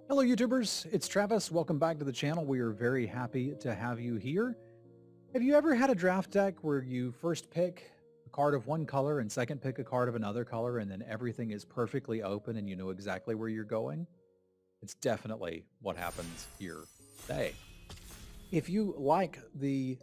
Hello YouTubers, it's Travis. Welcome back to the channel. We are very happy to have you here. Have you ever had a draft deck where you first pick a card of one color and second pick a card of another color and then everything is perfectly open and you know exactly where you're going? It's definitely what happens here today. If you like the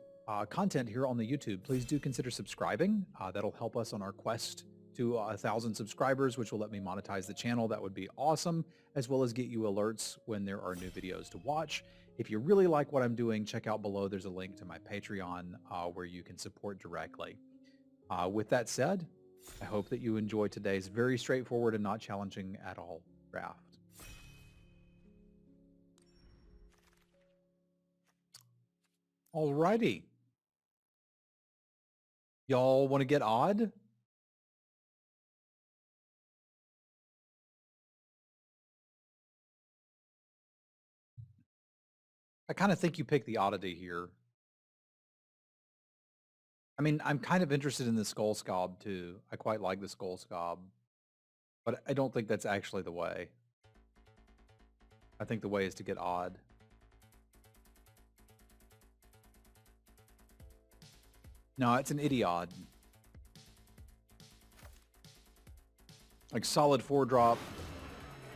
content here on the YouTube, please do consider subscribing. That'll help us on our quest to 1,000 subscribers, which will let me monetize the channel. That would be awesome, as well as get you alerts when there are new videos to watch. If you really like what I'm doing, check out below. There's a link to my Patreon where you can support directly. With that said, I hope that you enjoy today's very straightforward and not challenging at all draft. Alrighty. Y'all want to get odd? I kind of think you pick the oddity here. I mean, I'm kind of interested in the skull scob too. I quite like the skull scob, but I don't think that's actually the way. I think the way is to get odd. No, it's an idiot. Like solid 4-drop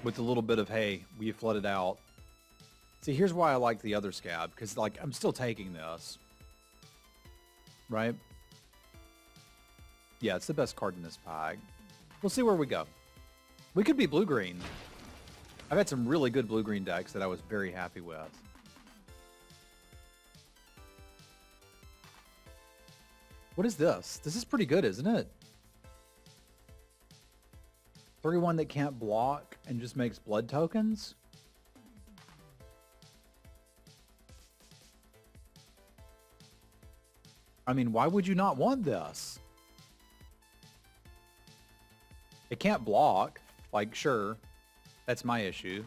with a little bit of, hey, we flooded out. See, here's why I like the other scab, because like I'm still taking this. Right? Yeah, it's the best card in this pack. We'll see where we go. We could be blue-green. I've had some really good blue-green decks that I was very happy with. What is this? This is pretty good, isn't it? 31 that can't block and just makes blood tokens? I mean, why would you not want this? It can't block. Like, sure, that's my issue.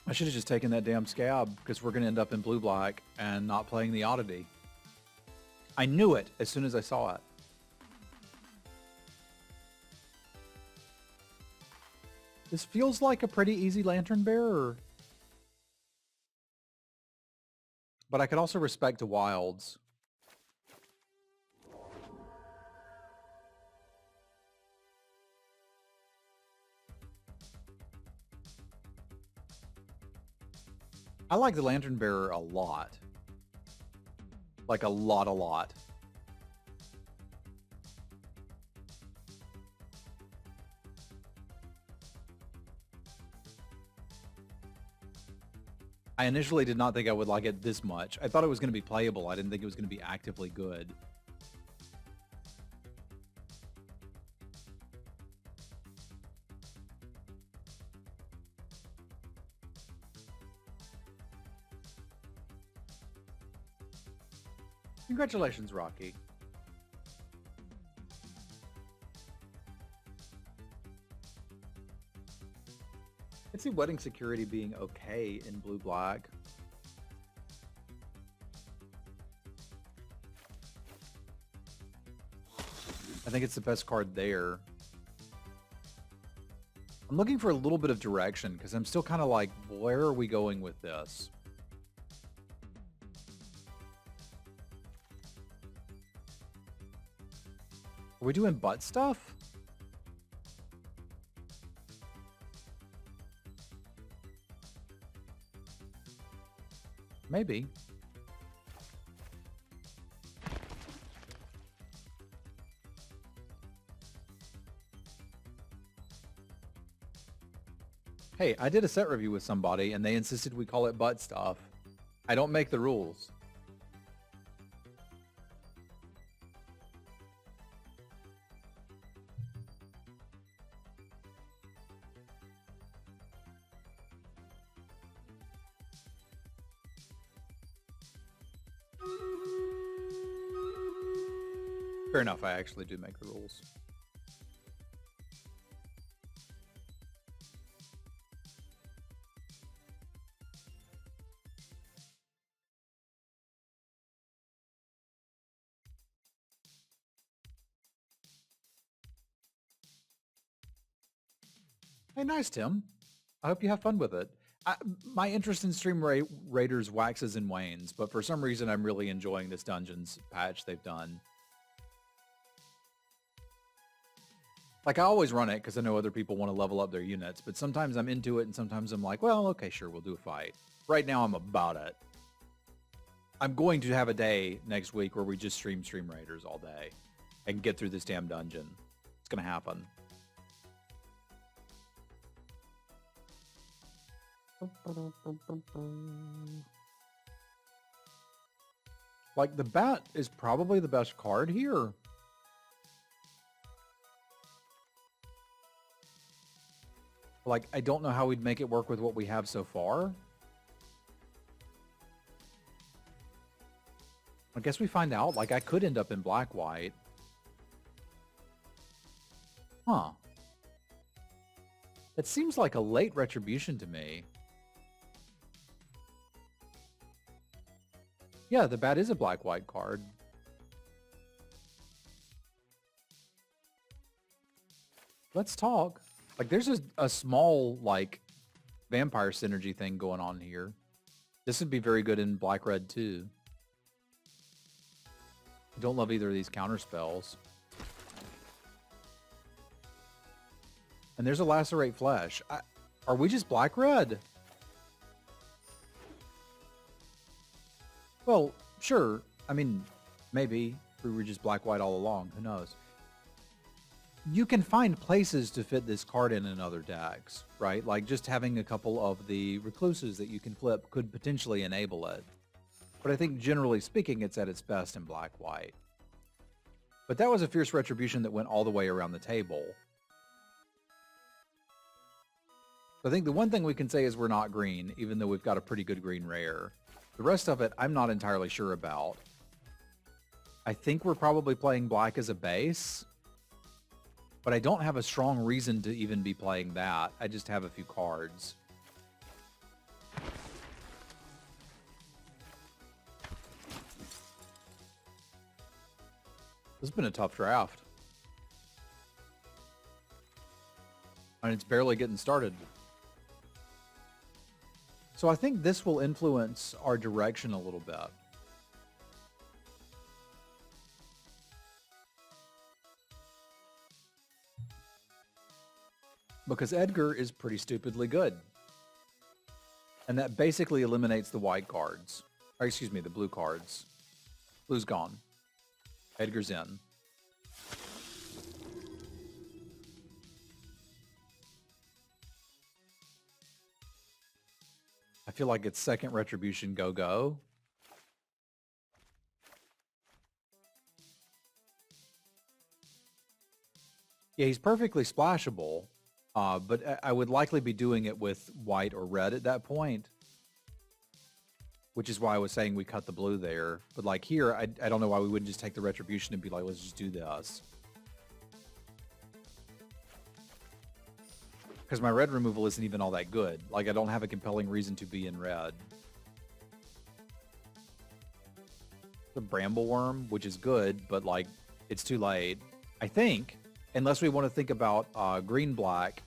I should have just taken that damn scab because we're going to end up in blue-black and not playing the oddity. I knew it as soon as I saw it. This feels like a pretty easy Lantern Bearer. But I could also respect the wilds. I like the Lantern Bearer a lot. Like a lot. I initially did not think I would like it this much. I thought it was going to be playable. I didn't think it was going to be actively good. Congratulations, Rocky. I see Wedding Security being okay in blue-black. I think it's the best card there. I'm looking for a little bit of direction because I'm still kind of like, where are we going with this? Are we doing butt stuff? Maybe. Hey, I did a set review with somebody and they insisted we call it butt stuff. I don't make the rules. Fair enough, I actually do make the rules. Hey, nice, Tim. I hope you have fun with it. My interest in Raiders waxes and wanes, but for some reason I'm really enjoying this Dungeons patch they've done. Like, I always run it because I know other people want to level up their units, but sometimes I'm into it and sometimes I'm like, well, okay, sure, we'll do a fight. Right now I'm about it. I'm going to have a day next week where we just stream Raiders all day and get through this damn dungeon. It's going to happen. Like, the bat is probably the best card here. Like, I don't know how we'd make it work with what we have so far. I guess we find out. Like, I could end up in black-white. Huh. That seems like a late retribution to me. Yeah, the bat is a black-white card. Let's talk. Like, there's a small, like, vampire synergy thing going on here. This would be very good in black-red, too. I don't love either of these counter spells. And there's a lacerate flesh. Are we just black-red? Well, sure. I mean, maybe we were just black-white all along. Who knows? You can find places to fit this card in other decks, right? Like just having a couple of the recluses that you can flip could potentially enable it. But I think generally speaking, it's at its best in black-white. But that was a fierce retribution that went all the way around the table. I think the one thing we can say is we're not green, even though we've got a pretty good green rare. The rest of it, I'm not entirely sure about. I think we're probably playing black as a base, but I don't have a strong reason to even be playing that. I just have a few cards. This has been a tough draft. And it's barely getting started. So I think this will influence our direction a little bit. Because Edgar is pretty stupidly good. And that basically eliminates the white cards. Or excuse me, the blue cards. Blue's gone. Edgar's in. I feel like it's second retribution go-go. Yeah, he's perfectly splashable, but I would likely be doing it with white or red at that point, which is why I was saying we cut the blue there. But like here, I don't know why we wouldn't just take the retribution and be like, let's just do this. Because my red removal isn't even all that good. Like, I don't have a compelling reason to be in red. The Bramble Worm, which is good, but, like, it's too late. I think, unless we want to think about green-black.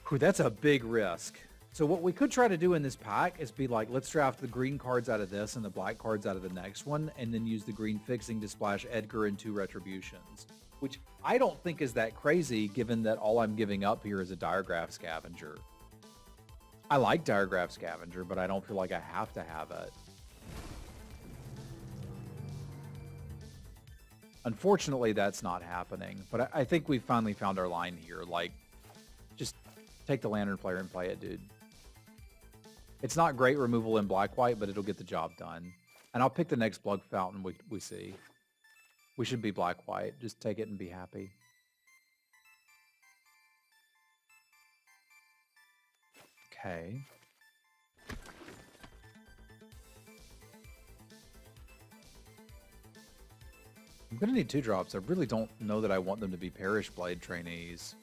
Whew, that's a big risk. So what we could try to do in this pack is be like, let's draft the green cards out of this and the black cards out of the next one, and then use the green fixing to splash Edgar and 2 retributions. Which I don't think is that crazy, given that all I'm giving up here is a Diregraph Scavenger. I like Diregraph Scavenger, but I don't feel like I have to have it. Unfortunately, that's not happening, but I think we've finally found our line here. Like, just take the Lantern Player and play it, dude. It's not great removal in black-white, but it'll get the job done. And I'll pick the next Blood Fountain we see. We should be black-white. Just take it and be happy. Okay. I'm going to need 2 drops. I really don't know that I want them to be Perish Blade trainees.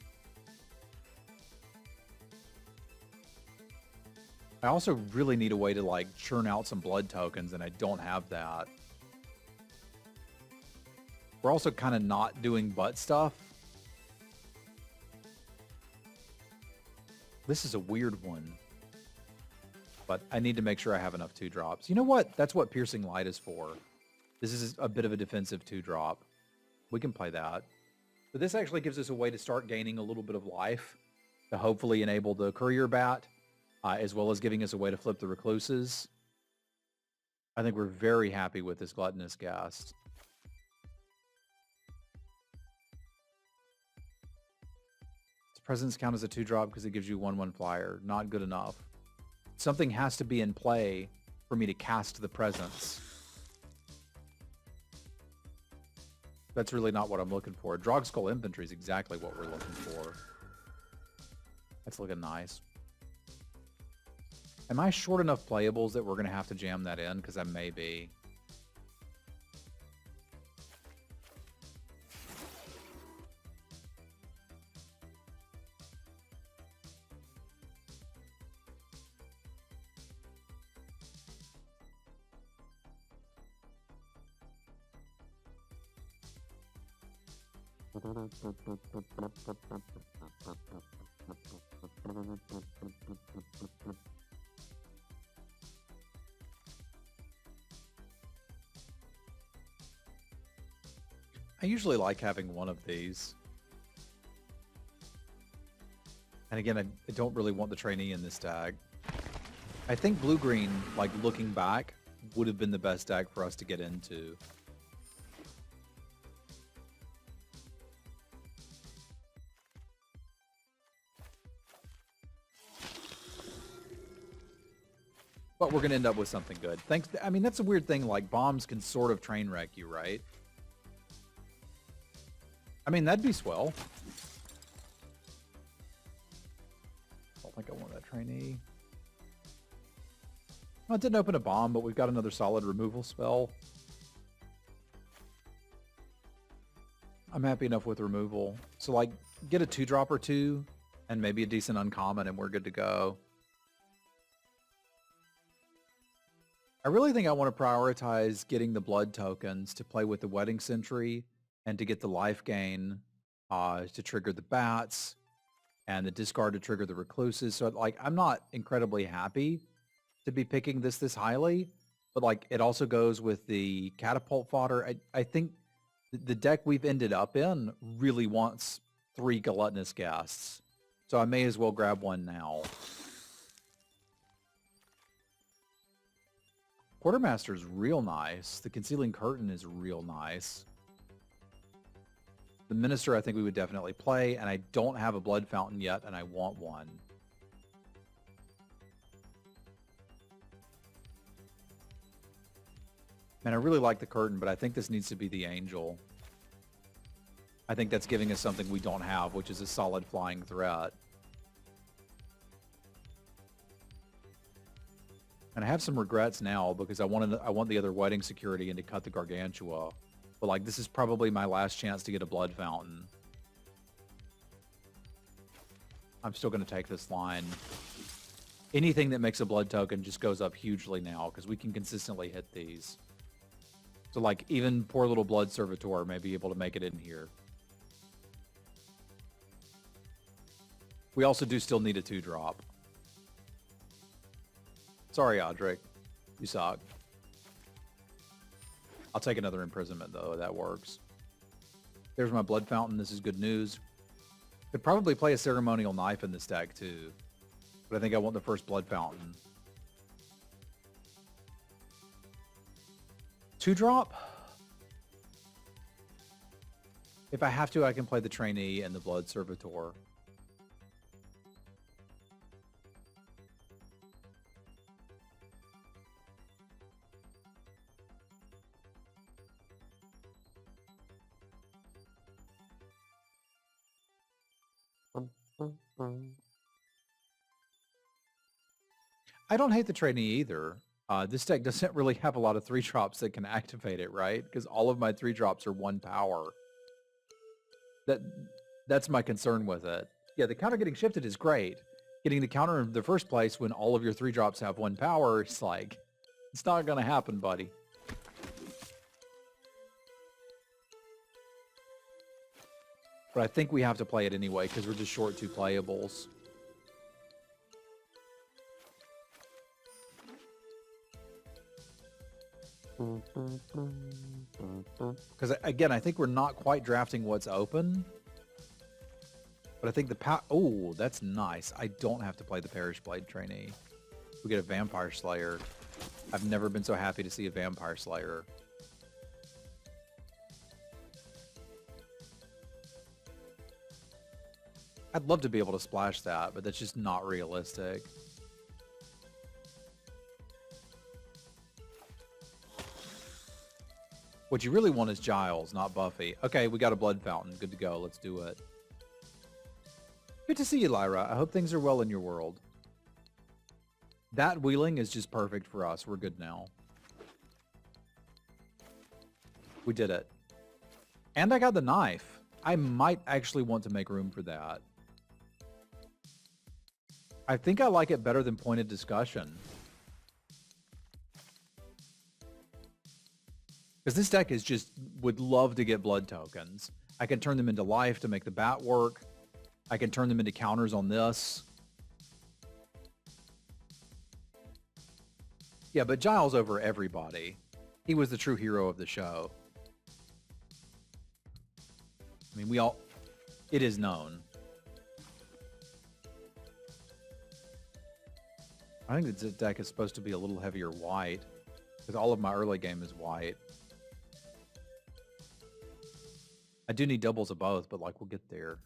I also really need a way to, like, churn out some blood tokens, and I don't have that. We're also kind of not doing butt stuff. This is a weird one. But I need to make sure I have enough 2-drops. You know what? That's what Piercing Light is for. This is a bit of a defensive 2-drop. We can play that. But this actually gives us a way to start gaining a little bit of life to hopefully enable the Courier Bat, as well as giving us a way to flip the Recluses. I think we're very happy with this Gluttonous Ghast. Does Presence count as a 2-drop because it gives you 1/1 flyer? Not good enough. Something has to be in play for me to cast the Presence. That's really not what I'm looking for. Drogskull Infantry is exactly what we're looking for. That's looking nice. Am I short enough playables that we're going to have to jam that in? Because I may be. I usually like having one of these. And again, I don't really want the trainee in this tag. I think blue-green, like looking back, would have been the best tag for us to get into. But we're going to end up with something good. Thanks. I mean, that's a weird thing. Like, bombs can sort of train wreck you, right? I mean, that'd be swell. I don't think I want that trainee. Well, it didn't open a bomb, but we've got another solid removal spell. I'm happy enough with removal. So, like, get a 2-drop or 2, and maybe a decent uncommon, and we're good to go. I really think I want to prioritize getting the blood tokens to play with the Wedding Sentry and to get the life gain to trigger the bats and the discard to trigger the recluses. So like, I'm not incredibly happy to be picking this highly, but like it also goes with the catapult fodder. I think the deck we've ended up in really wants 3 Gluttonous Ghasts. So I may as well grab one now. Quartermaster's real nice. The Concealing Curtain is real nice. The Minister I think we would definitely play, and I don't have a Blood Fountain yet, and I want one. Man, I really like the Curtain, but I think this needs to be the Angel. I think that's giving us something we don't have, which is a solid flying threat. And I have some regrets now because I want the other Wedding Security and to cut the Gargantua. But like, this is probably my last chance to get a Blood Fountain. I'm still going to take this line. Anything that makes a blood token just goes up hugely now because we can consistently hit these. So like, even poor little Blood Servitor may be able to make it in here. We also do still need a 2-drop. Sorry, Audric. You suck. I'll take another Imprisonment, though. That works. There's my Blood Fountain. This is good news. Could probably play a Ceremonial Knife in this deck, too. But I think I want the first Blood Fountain. 2-drop? If I have to, I can play the Trainee and the Blood Servitor. I don't hate the trainee either. This deck doesn't really have a lot of 3-drops that can activate it, right? Because all of my 3-drops are 1 power. That's my concern with it. Yeah, the counter getting shifted is great. Getting the counter in the first place when all of your 3-drops have 1 power, it's like, it's not going to happen, buddy. But I think we have to play it anyway because we're just short 2 playables. Because, again, I think we're not quite drafting what's open. But I think the oh, that's nice. I don't have to play the Parish Blade trainee. We get a Vampire Slayer. I've never been so happy to see a Vampire Slayer. I'd love to be able to splash that, but that's just not realistic. What you really want is Giles, not Buffy. Okay, we got a Blood Fountain. Good to go. Let's do it. Good to see you, Lyra. I hope things are well in your world. That wheeling is just perfect for us. We're good now. We did it. And I got the knife. I might actually want to make room for that. I think I like it better than Pointed Discussion. Because this deck is just, would love to get blood tokens. I can turn them into life to make the bat work. I can turn them into counters on this. Yeah, but Giles over everybody. He was the true hero of the show. I mean, it is known. I think this deck is supposed to be a little heavier white, because all of my early game is white. I do need doubles of both, but like we'll get there.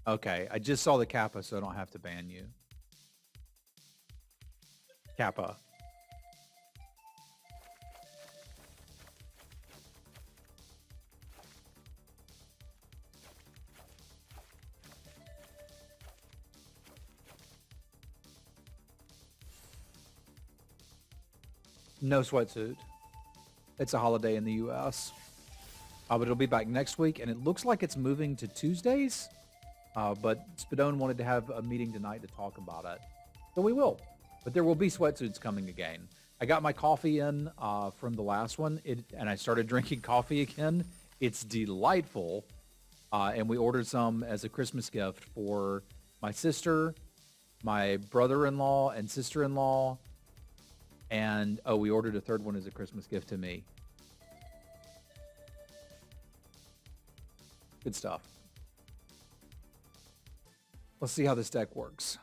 Okay, I just saw the Kappa, so I don't have to ban you. Kappa. No sweatsuit. It's a holiday in the U.S. But it'll be back next week, and it looks like it's moving to Tuesdays. But Spadone wanted to have a meeting tonight to talk about it. So we will. But there will be sweatsuits coming again. I got my coffee in from the last one, and I started drinking coffee again. It's delightful. And we ordered some as a Christmas gift for my sister, my brother-in-law, and sister-in-law. And, oh, we ordered a third one as a Christmas gift to me. Good stuff. Let's see how this deck works.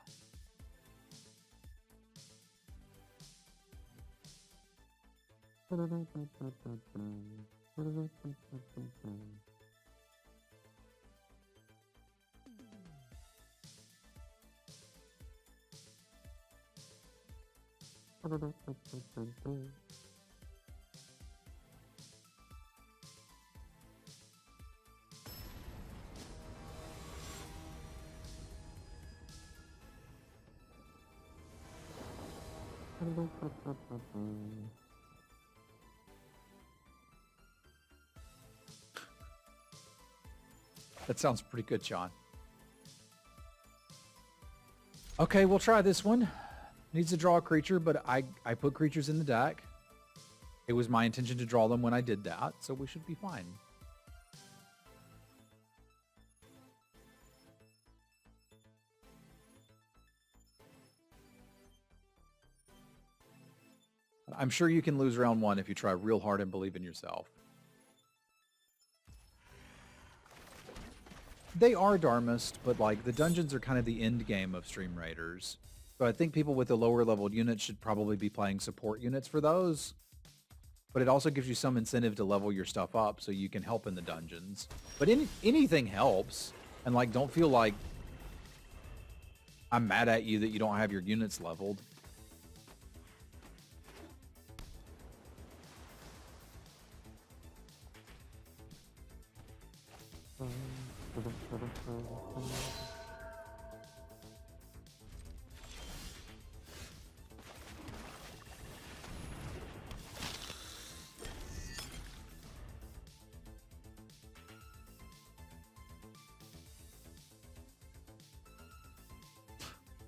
That sounds pretty good, Sean. Okay, we'll try this one. Needs to draw a creature, but I put creatures in the deck. It was my intention to draw them when I did that, so we should be fine. I'm sure you can lose round one if you try real hard and believe in yourself. They are Dharmist, but like the dungeons are kind of the end game of Stream Raiders. So I think people with the lower leveled units should probably be playing support units for those. But it also gives you some incentive to level your stuff up so you can help in the dungeons. But anything helps. And like, don't feel like I'm mad at you that you don't have your units leveled.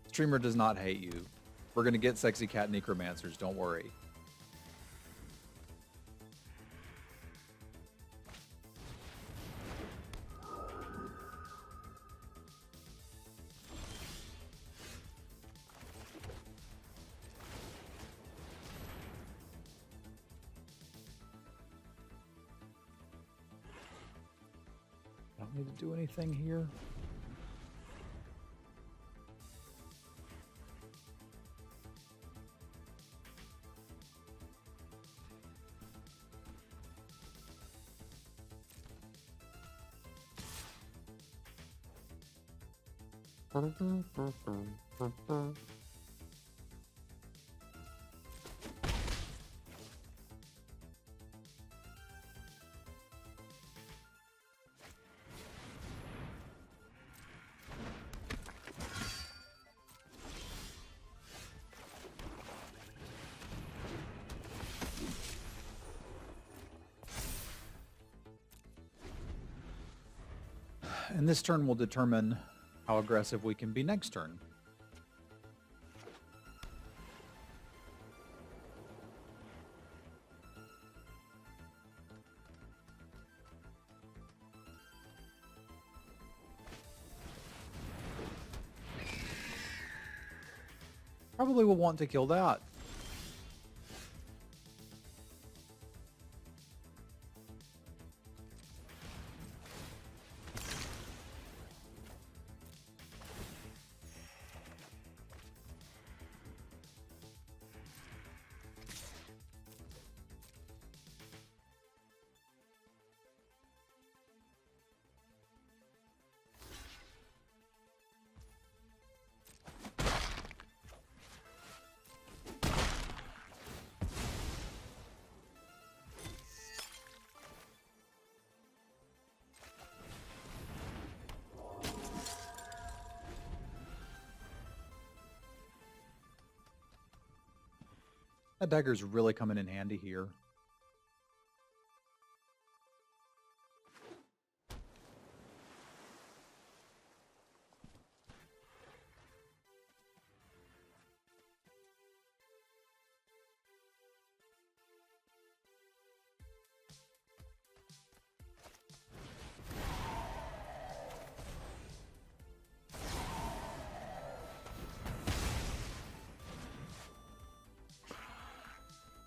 Streamer does not hate you. We're going to get sexy cat necromancers, don't worry. Need to do anything here? And this turn will determine how aggressive we can be next turn. Probably will want to kill that. That dagger's really coming in handy here.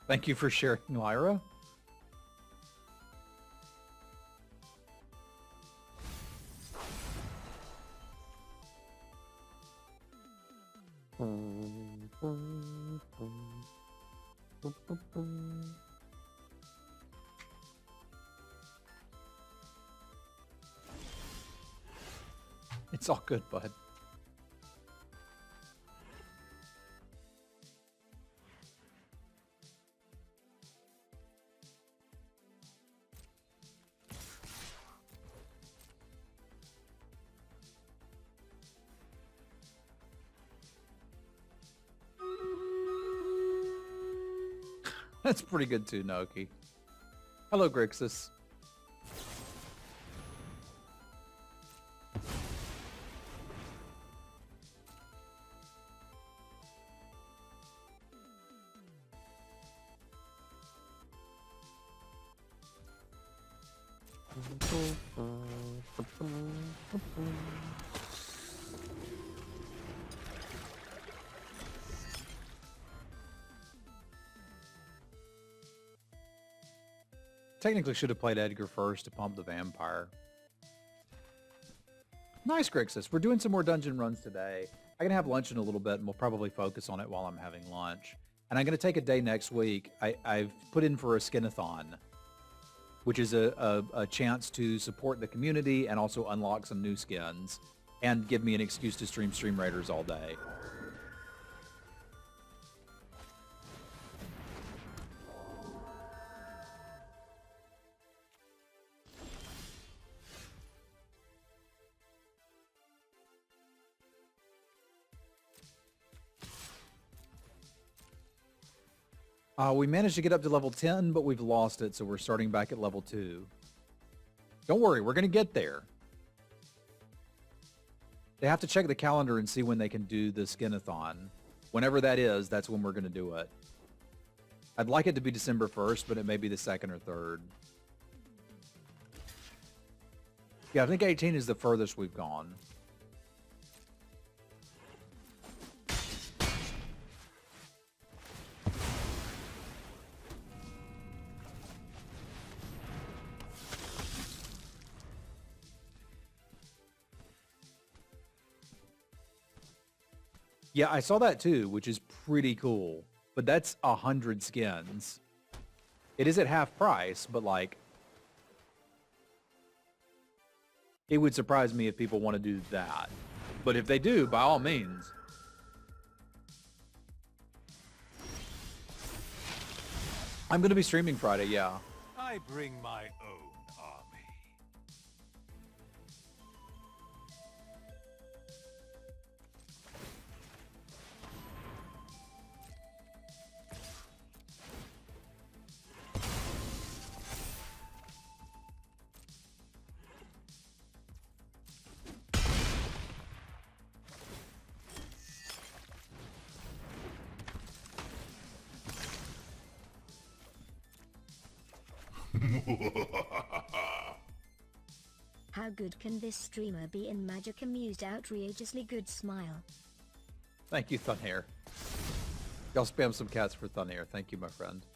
Thank you for sharing, Lyra. It's all good, bud. That's pretty good too, Naoki. Hello, Grixis. Technically should have played Edgar first to pump the vampire. Nice, Grixis. We're doing some more dungeon runs today. I'm going to have lunch in a little bit, and we'll probably focus on it while I'm having lunch. And I'm going to take a day next week. I've put in for a skinathon, which is a chance to support the community and also unlock some new skins and give me an excuse to stream Stream Raiders all day. We managed to get up to level 10, but we've lost it, so we're starting back at level 2. Don't worry, we're going to get there. They have to check the calendar and see when they can do the skinathon. Whenever that is, that's when we're going to do it. I'd like it to be December 1st, but it may be the 2nd or 3rd. Yeah, I think 18 is the furthest we've gone. Yeah, I saw that too, which is pretty cool. But that's 100 skins. It is at half price, but like, it would surprise me if people want to do that. But if they do, by all means. I'm going to be streaming Friday, yeah. I bring my own army. How good can this streamer be in Magic? Amused, outrageously good smile. Thank you, Thunhair. Y'all spam some cats for Thunhair. Thank you, my friend.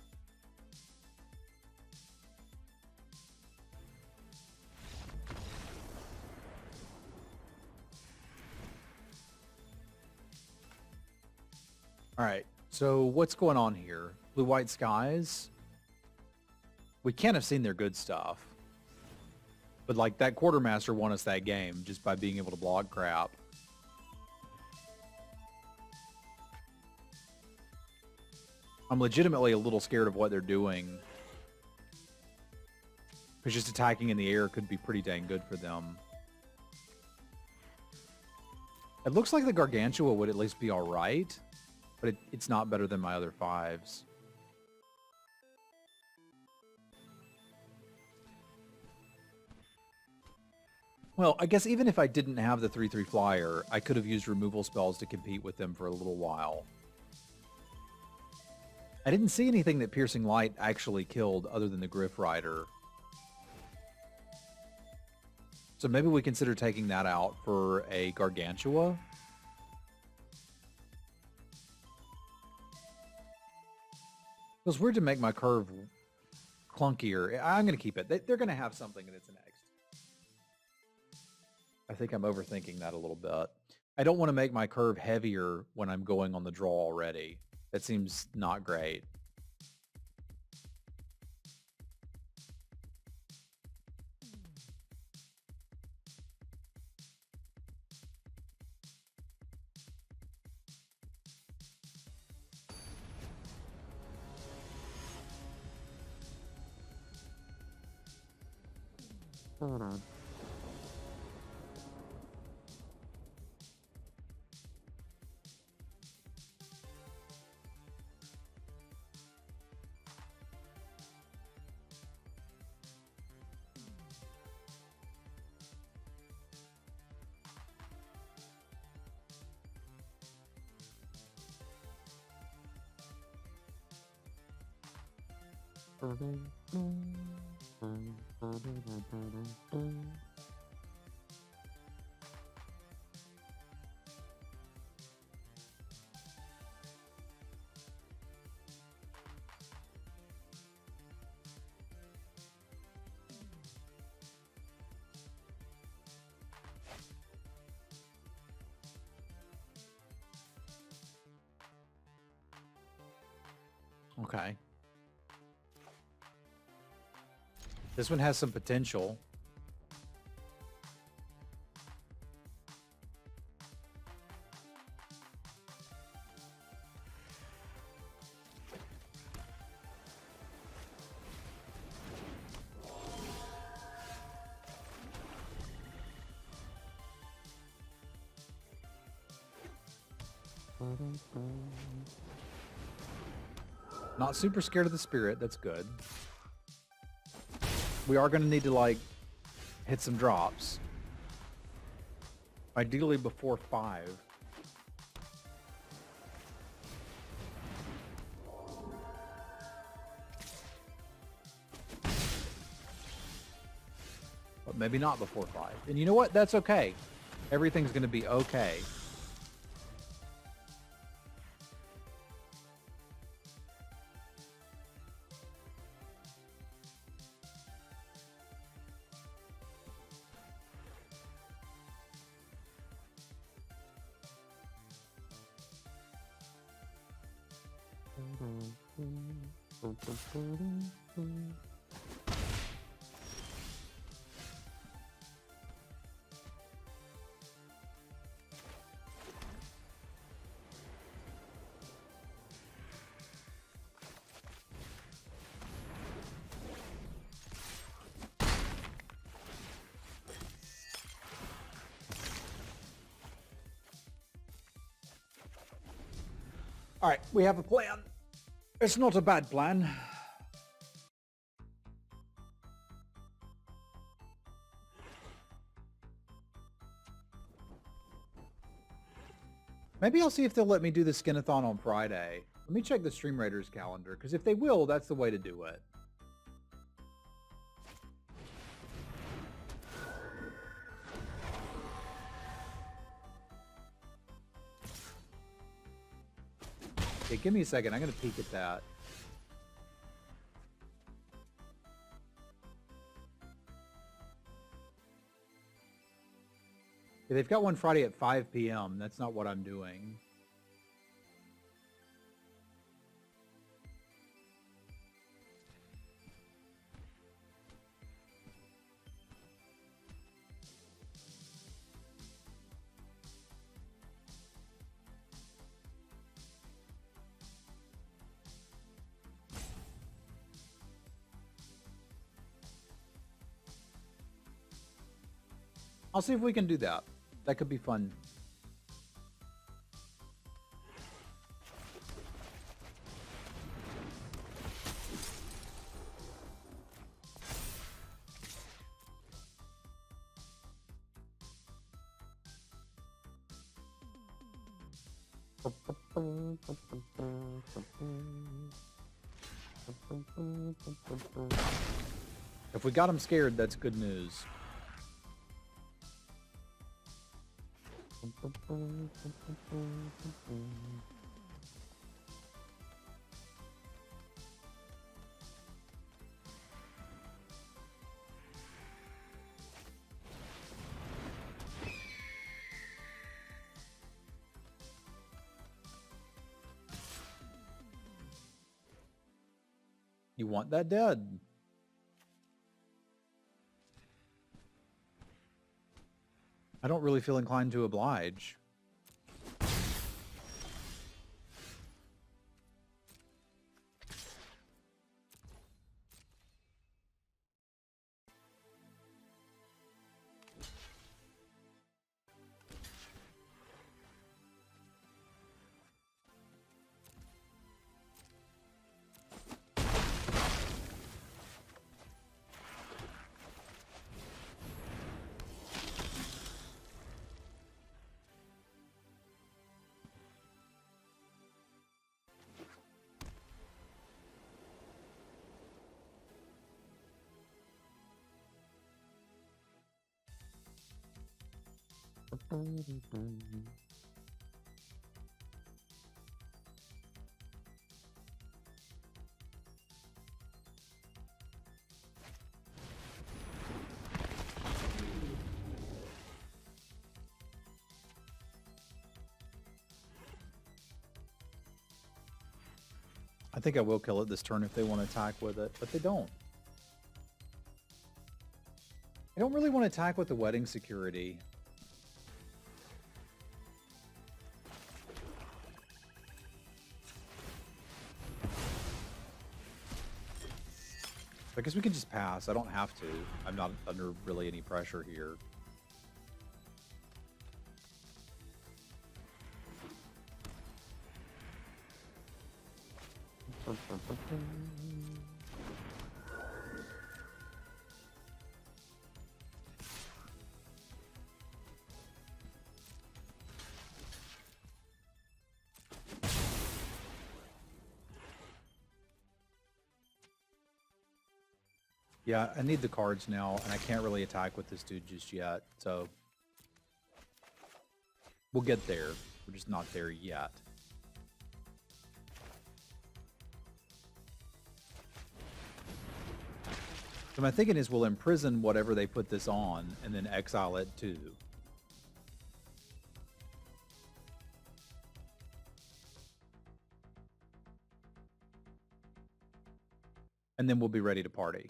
All right, so what's going on here? Blue-white skies? We can't have seen their good stuff. But like that quartermaster won us that game just by being able to block crap. I'm legitimately a little scared of what they're doing. Because just attacking in the air could be pretty dang good for them. It looks like the Gargantua would at least be alright. But it's not better than my other 5s. Well, I guess even if I didn't have the 3/3 flyer, I could have used removal spells to compete with them for a little while. I didn't see anything that Piercing Light actually killed other than the Griff Rider. So maybe we consider taking that out for a Gargantua. Feels weird to make my curve clunkier. I'm going to keep it. They're going to have something that's next. I think I'm overthinking that a little bit. I don't want to make my curve heavier when I'm going on the draw already. That seems not great. Hold on. Okay. This one has some potential. Not super scared of the spirit. That's good. We are going to need to, like, hit some drops. Ideally before 5. But maybe not before 5. And you know what? That's okay. Everything's going to be okay. All right, we have a plan. It's not a bad plan. Maybe I'll see if they'll let me do the Skinathon on Friday. Let me check the Stream Raiders calendar, because if they will, that's the way to do it. Okay, give me a second. I'm going to peek at that. Yeah, they've got one Friday at 5 p.m. That's not what I'm doing. I'll see if we can do that. That could be fun. If we got them scared, that's good news. You want that dead? I don't really feel inclined to oblige. I think I will kill it this turn if they want to attack with it, but they don't. I don't really want to attack with the wedding security. I guess we can just pass. I don't have to. I'm not under really any pressure here. Yeah, I need the cards now, and I can't really attack with this dude just yet, so we'll get there. We're just not there yet. So my thinking is we'll imprison whatever they put this on, and then exile it too. and then we'll be ready to party.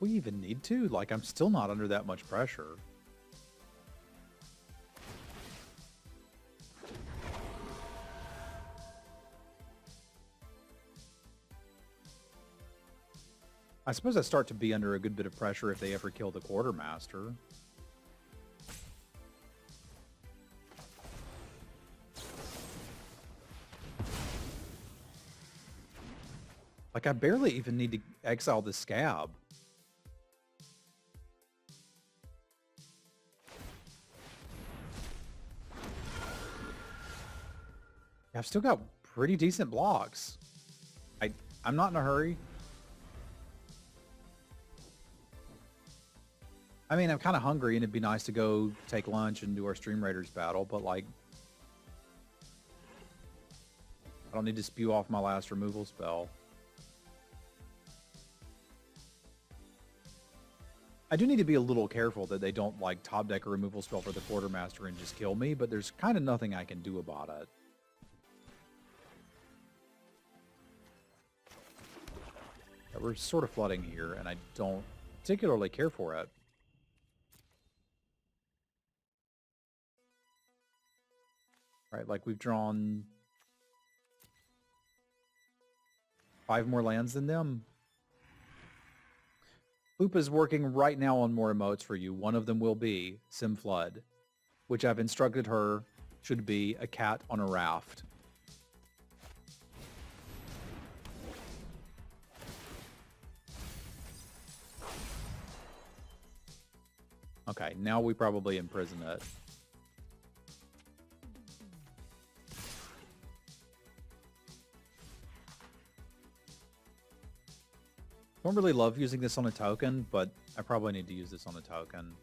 We even need to? Like, I'm still not under that much pressure. I suppose I start to be under a good bit of pressure if they ever kill the quartermaster. Like, I barely even need to exile the scab. I've still got pretty decent blocks. I'm not in a hurry. I mean, I'm kind of hungry, and it'd be nice to go take lunch and do our Stream Raiders battle, but, like, I don't need to spew off my last removal spell. I do need to be a little careful that they don't, like, top deck a removal spell for the quartermaster and just kill me, but there's kind of nothing I can do about it. Yeah, we're sort of flooding here, and I don't particularly care for it. Right, like we've drawn 5 more lands than them. Lupa's working right now on more emotes for you. One of them will be Sim Flood, which I've instructed her should be a cat on a raft. Okay, now we probably imprison it. Don't really love using this on a token, but I probably need to use this on a token.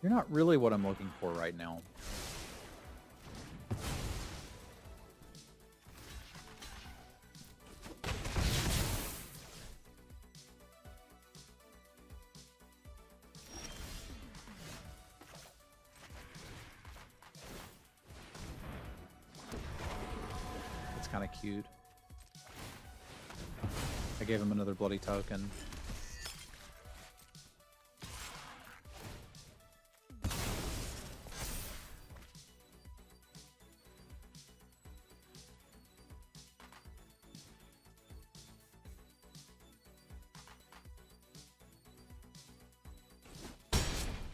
You're not really what I'm looking for right now. Kind of cute. I gave him another bloody token.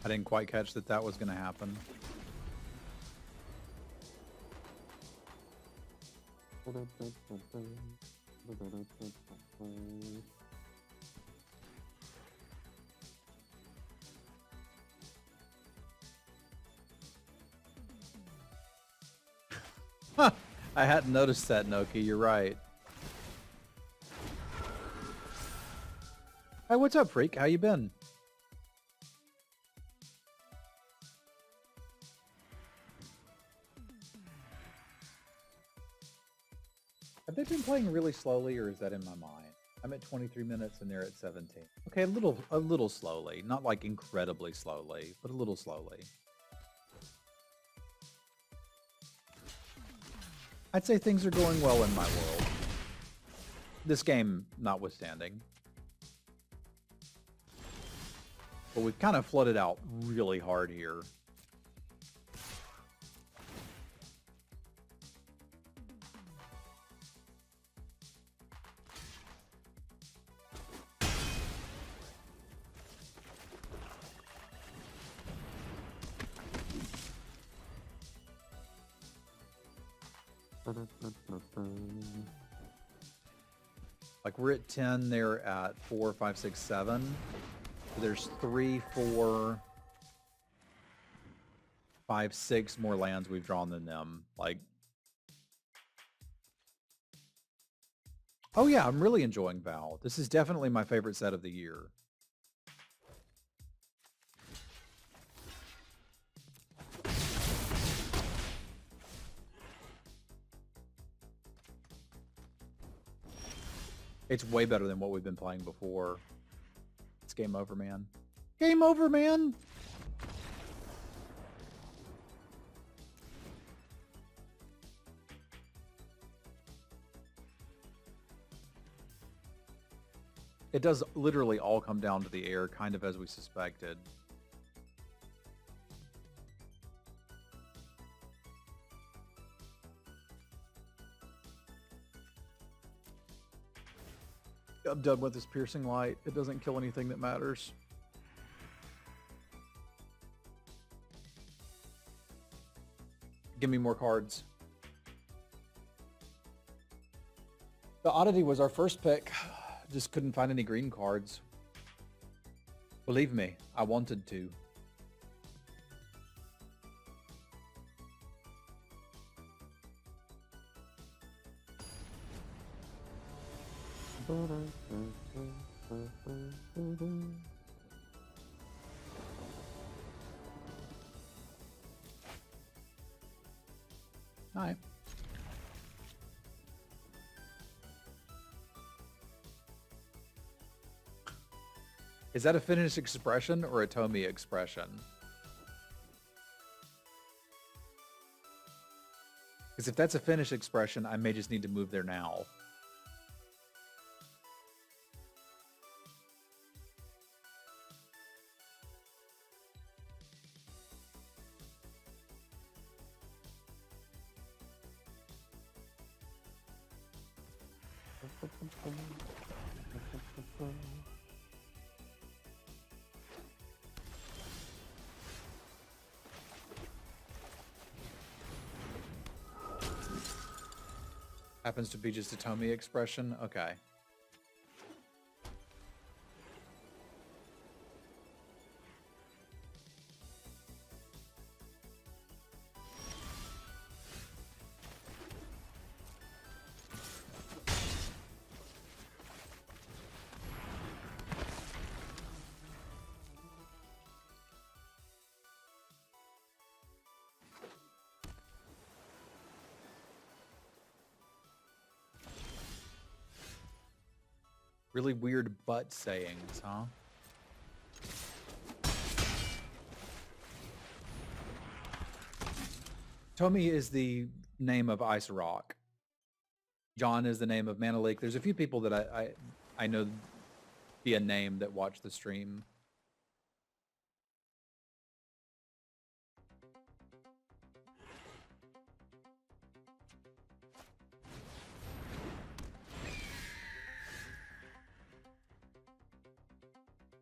I didn't quite catch that was going to happen. I hadn't noticed that, Noki. You're right. Hey, what's up, freak? How you been? Have they been playing really slowly, or is that in my mind? I'm at 23 minutes and they're at 17. Okay, a little slowly. Not like incredibly slowly, but a little slowly. I'd say things are going well in my world. This game notwithstanding. But we've kind of flooded out really hard here. Like we're at 10, they're at 4, 5, 6, 7. So there's 3, 4, 5, 6 more lands we've drawn than them. Like, oh yeah, I'm really enjoying Vow. This is definitely my favorite set of the year. It's way better than what we've been playing before. It's game over, man. Game over, man! It does literally all come down to the air, kind of as we suspected. I'm done with this piercing light. It doesn't kill anything that matters. Give me more cards. The Oddity was our first pick. Just couldn't find any green cards. Believe me, I wanted to. All right. Is that a finished expression or a Tomy expression? Because if that's a finished expression, I may just need to move there now. Happens to be just a Tomy expression? Okay. Really weird butt sayings, huh? Tomy is the name of Ice Rock. John is the name of Mana Lake. There's a few people that I know via name that watch the stream.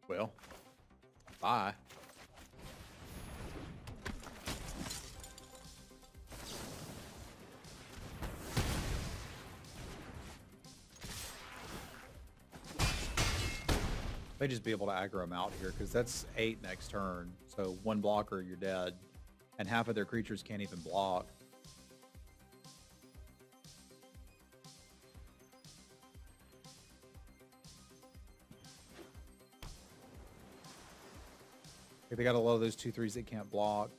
Well, bye. May just be able to aggro them out here because that's 8 next turn. So one blocker, you're dead. And half of their creatures can't even block. They got a lot of those 2/3s that can't block.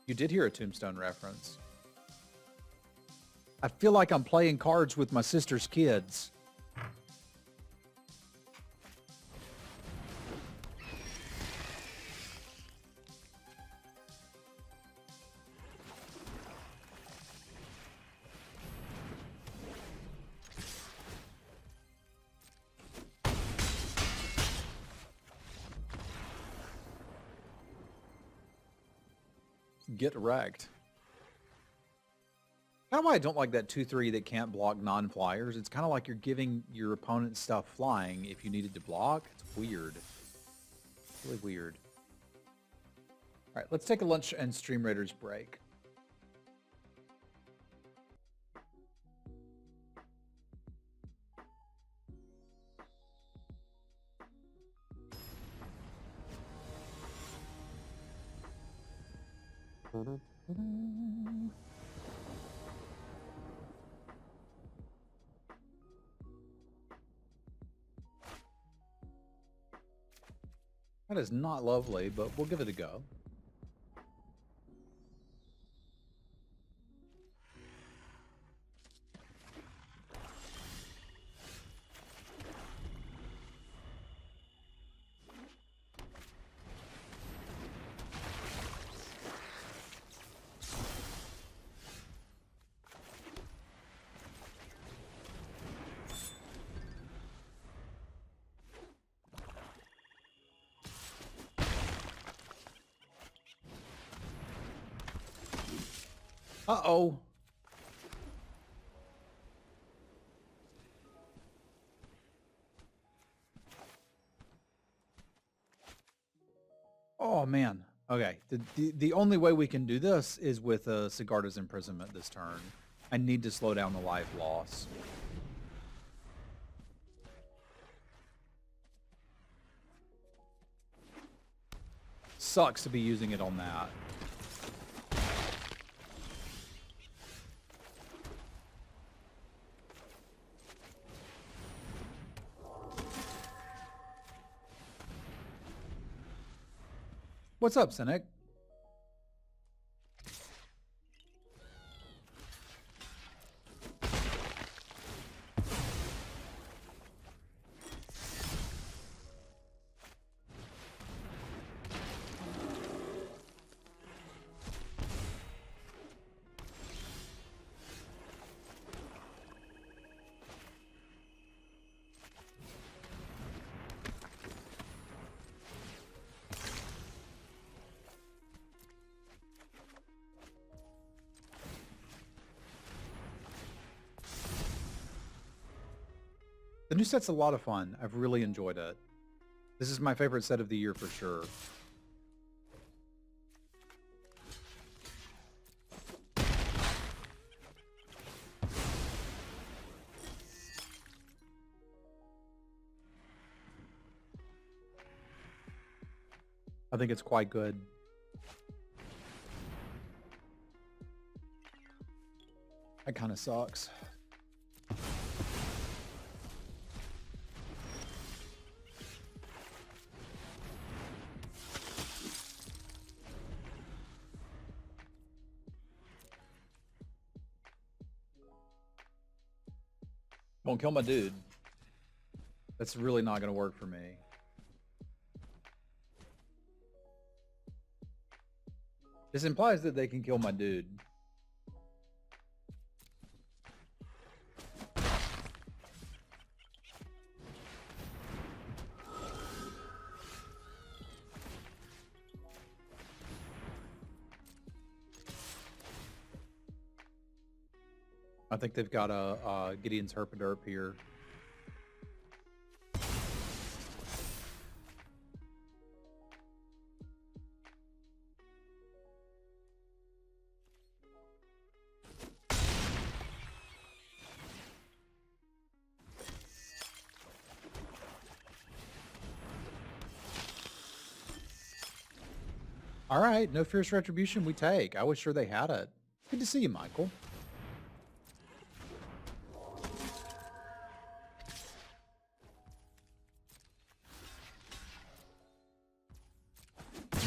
You did hear a Tombstone reference. I feel like I'm playing cards with my sister's kids. Get wrecked. Kind of why I don't like that 2/3 that can't block non-flyers. It's kind of like you're giving your opponent stuff flying if you needed to block. It's weird. Really weird. All right, let's take a lunch and Stream Raiders break. That is not lovely, but we'll give it a go. Uh-oh. Oh, man. Okay. The only way we can do this is with Sigarda's imprisonment this turn. I need to slow down the life loss. Sucks to be using it on that. What's up, Cynic? The new set's a lot of fun. I've really enjoyed it. This is my favorite set of the year for sure. I think it's quite good. That kind of sucks. Won't kill my dude. That's really not going to work for me. This implies that they can kill my dude. I think they've got a Gideon's Herpaderp here. All right, no fierce retribution we take. I was sure they had it. Good to see you, Michael.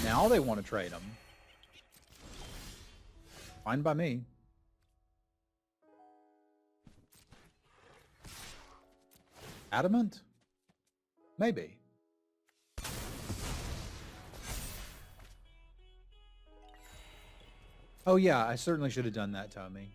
Now they want to trade them. Fine by me. Adamant? Maybe. Oh yeah, I certainly should have done that, Tommy.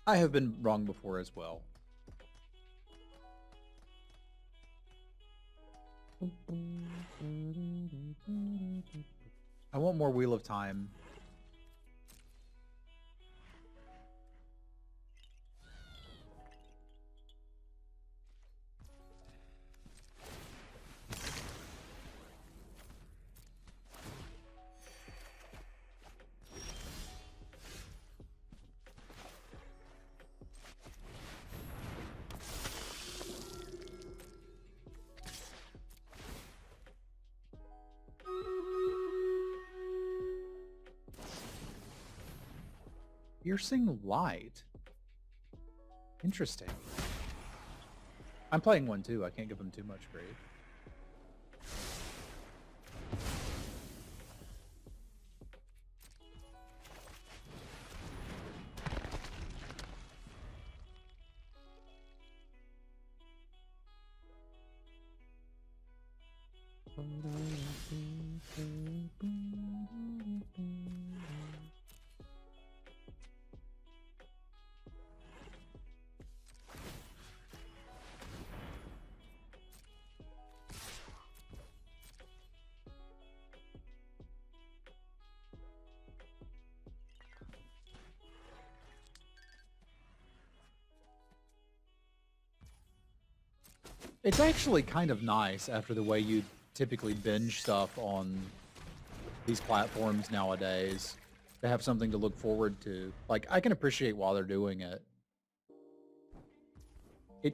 I have been wrong before as well. I want more Wheel of Time. Piercing light. Interesting. I'm playing one too. I can't give him too much grade. It's actually kind of nice after the way you typically binge stuff on these platforms nowadays to have something to look forward to. Like, I can appreciate why they're doing it.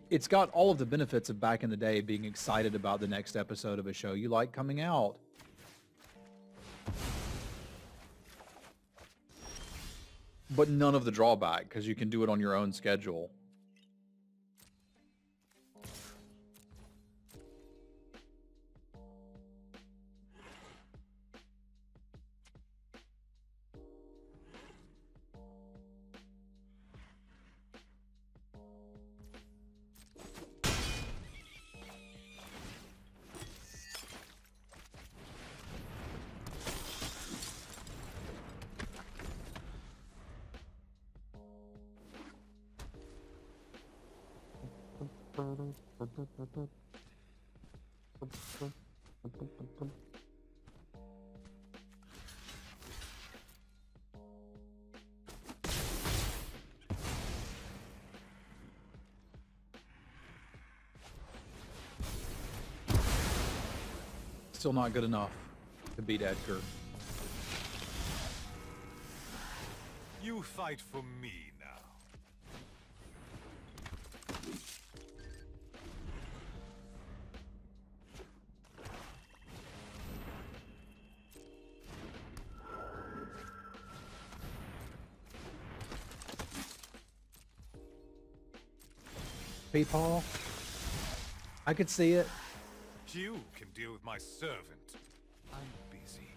It's got all of the benefits of back in the day being excited about the next episode of a show you like coming out. But none of the drawback, because you can do it on your own schedule. Still not good enough to beat Edgar. You fight for me now. Peepaw. I could see it. You can deal with my servant. I'm busy.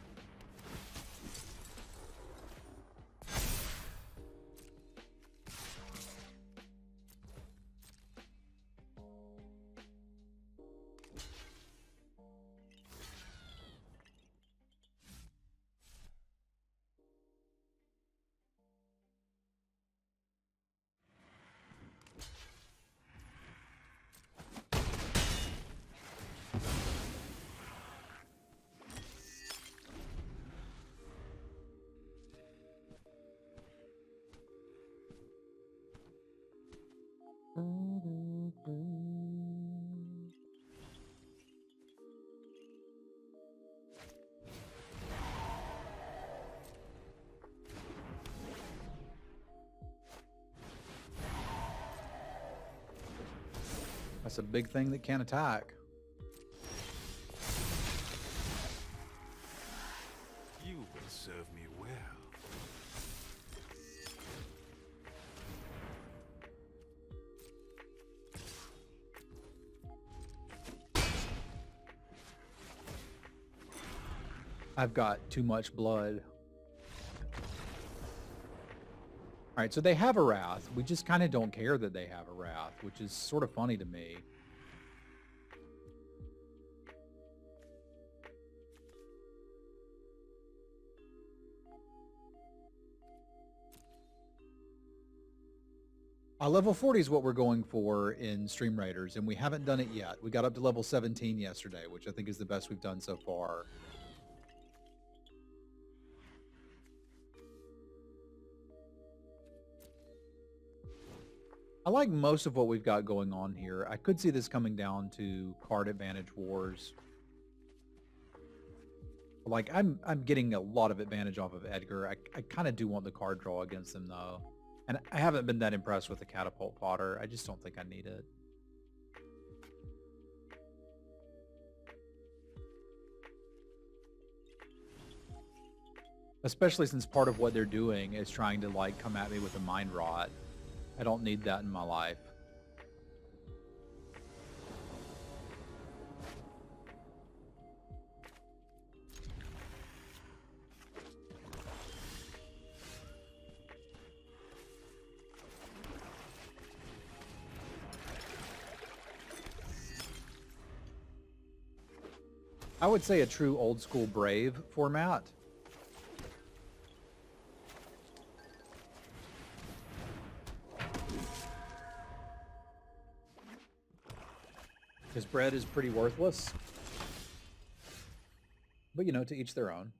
That's a big thing that can't attack. You will serve me well. I've got too much blood. All right, so they have a wrath. We just kind of don't care that they have a wrath, which is sort of funny to me. Level 40 is what we're going for in Stream Raiders, and we haven't done it yet. We got up to level 17 yesterday, which I think is the best we've done so far. I like most of what we've got going on here. I could see this coming down to card advantage wars. Like, I'm getting a lot of advantage off of Edgar. I kind of do want the card draw against him, though. And I haven't been that impressed with the catapult fodder. I just don't think I need it. Especially since part of what they're doing is trying to like come at me with a mind rot. I don't need that in my life. I would say a true old school Brave format. Because bread is pretty worthless. But, you know, to each their own.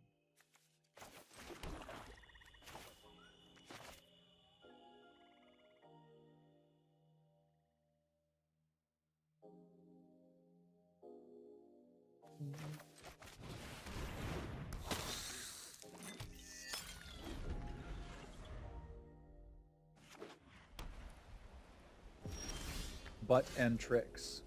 Butt and tricks.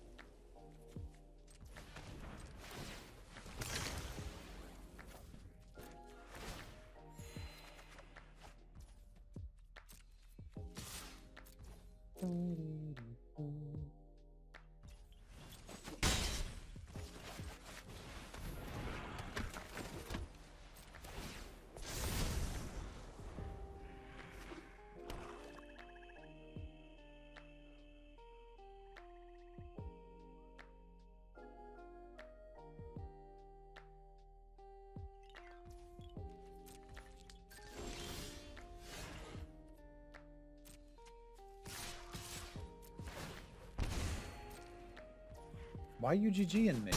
Why you GGing me?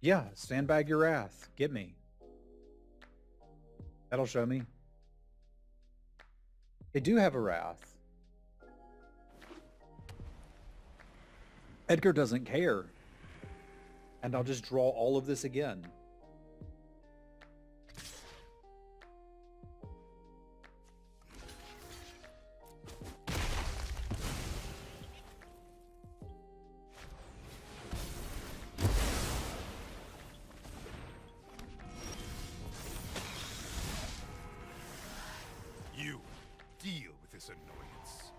Yeah, sandbag your wrath. Get me. That'll show me. They do have a wrath. Edgar doesn't care. And I'll just draw all of this again. You deal with this annoyance.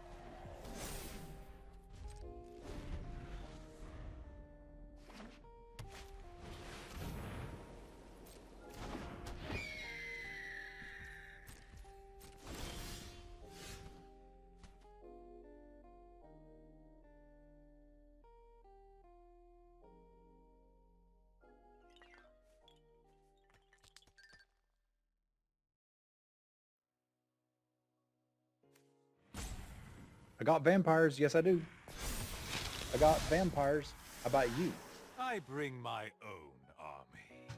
I got vampires. Yes, I do. I got vampires. How about you? I bring my own army.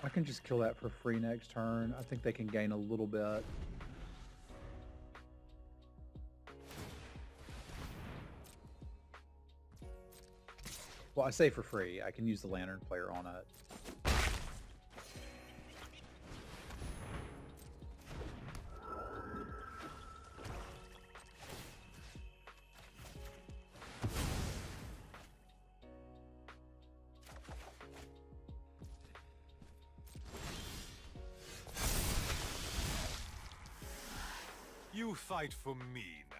I can just kill that for free next turn. I think they can gain a little bit. Well, I say for free. I can use the Lantern Player on it. You fight for me now.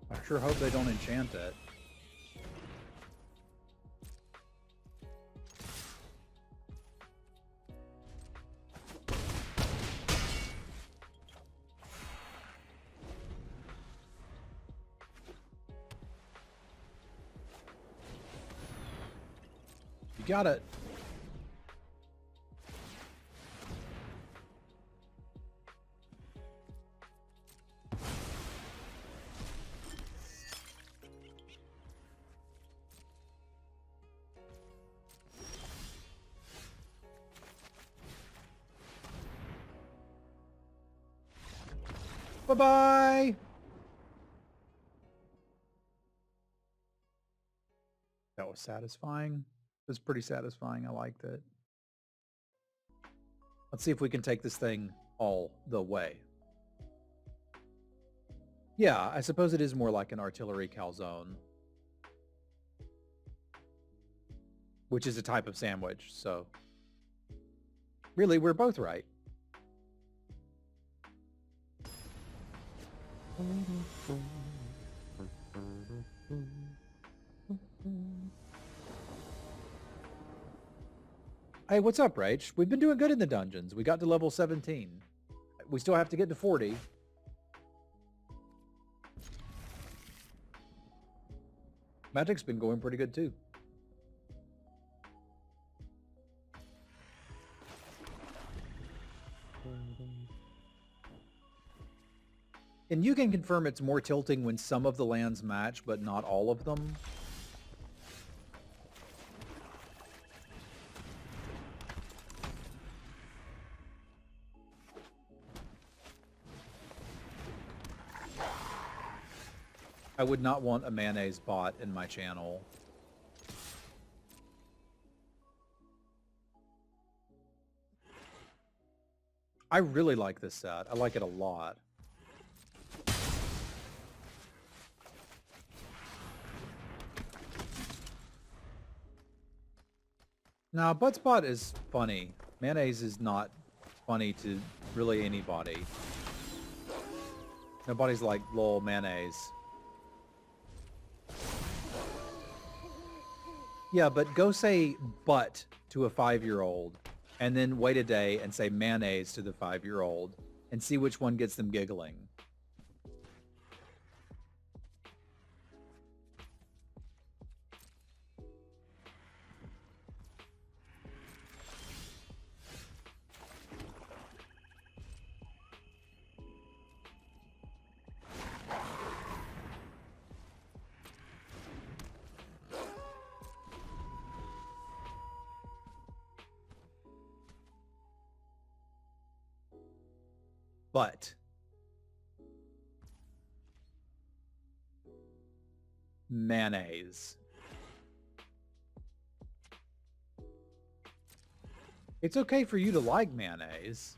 I sure hope they don't enchant it. You got it. Bye-bye! That was satisfying. It was pretty satisfying. I liked it. Let's see if we can take this thing all the way. Yeah, I suppose it is more like an artillery calzone, which is a type of sandwich, so really, we're both right. Hey, what's up, Rach? We've been doing good in the dungeons. We got to level 17. We still have to get to 40. Magic's been going pretty good, too. And you can confirm it's more tilting when some of the lands match, but not all of them. I would not want a mayonnaise bot in my channel. I really like this set. I like it a lot. Now, Buttspot is funny. Mayonnaise is not funny to really anybody. Nobody's like, lol, mayonnaise. Yeah, but go say butt to a 5-year-old and then wait a day and say mayonnaise to the 5-year-old and see which one gets them giggling. But mayonnaise. It's okay for you to like mayonnaise.